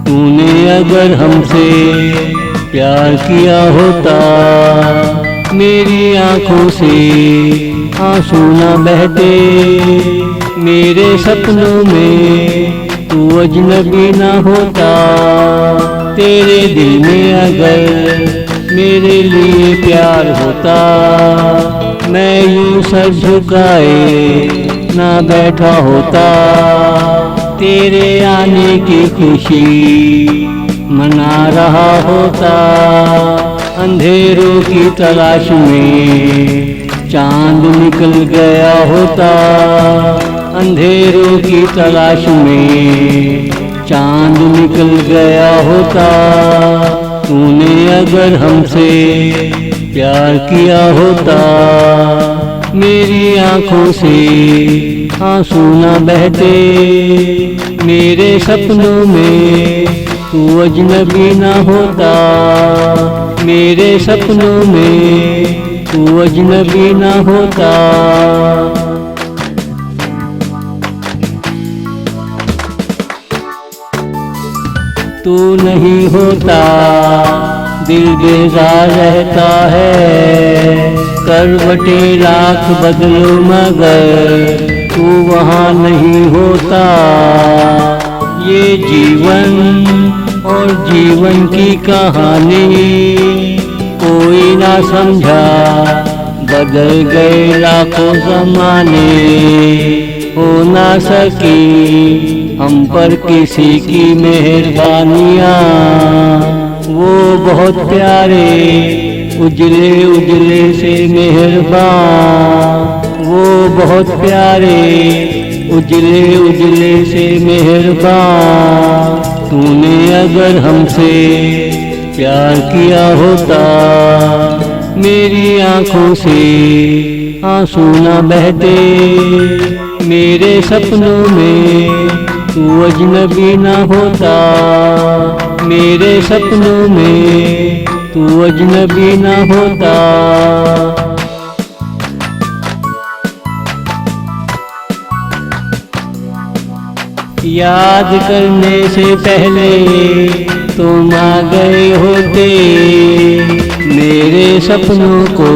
तूने अगर हमसे प्यार किया होता, मेरी आंखों से आंसू न बहते। मेरे सपनों में तू अजनबी न होता। तेरे दिल में अगर मेरे लिए प्यार होता, मैं यूं सर झुकाए ना बैठा होता। तेरे आने की खुशी मना रहा होता। अंधेरों की तलाश में चांद निकल गया होता। अंधेरों की तलाश में चांद निकल गया होता। तूने अगर हमसे प्यार किया होता, मेरी आंखों से आंसू न बहते। मेरे सपनों में तू अजनबी न होता। मेरे सपनों में तू अजनबी न होता। तू नहीं होता दिल बेजार रहता है। करवटें लाख बदलो मगर तू वहाँ नहीं होता। ये जीवन और जीवन की कहानी कोई ना समझा। बदल गए लाखों ज़माने, हो ना सकी हम पर किसी की मेहरबानियाँ। वो बहुत प्यारे उजले उजले से मेहरबान। वो बहुत प्यारे उजले उजले से मेहरबान। तूने अगर हमसे प्यार किया होता, मेरी आंखों से आंसू न बहते। मेरे सपनों में तू अजनबी न होता। मेरे सपनों में तू अजनबी न होता। याद करने से पहले तुम आ गए होते। मेरे सपनों को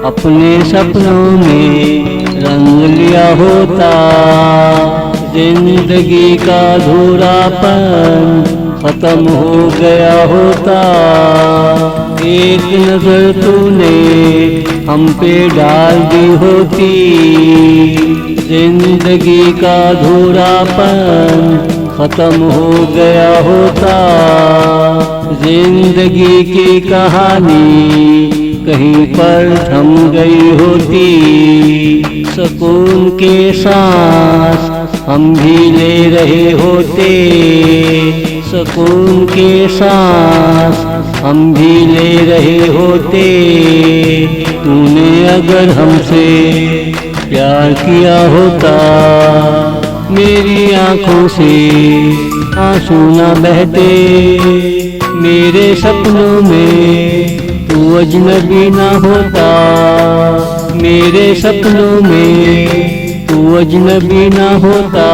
अपने सपनों में रंग लिया होता। जिंदगी का अधूरापन खत्म हो गया होता। एक नजर तूने हम पे डाल दी होती। जिंदगी का अधूरापन खत्म हो गया होता। जिंदगी की कहानी कहीं पर थम गई होती। सुकून के सांस हम भी ले रहे होते। सुकून के सांस हम भी ले रहे होते। तूने अगर हमसे प्यार किया होता, मेरी आंखों से आंसू न बहते। मेरे सपनों में तू अजनबी न होता। मेरे सपनों में तू अजनबी न होता।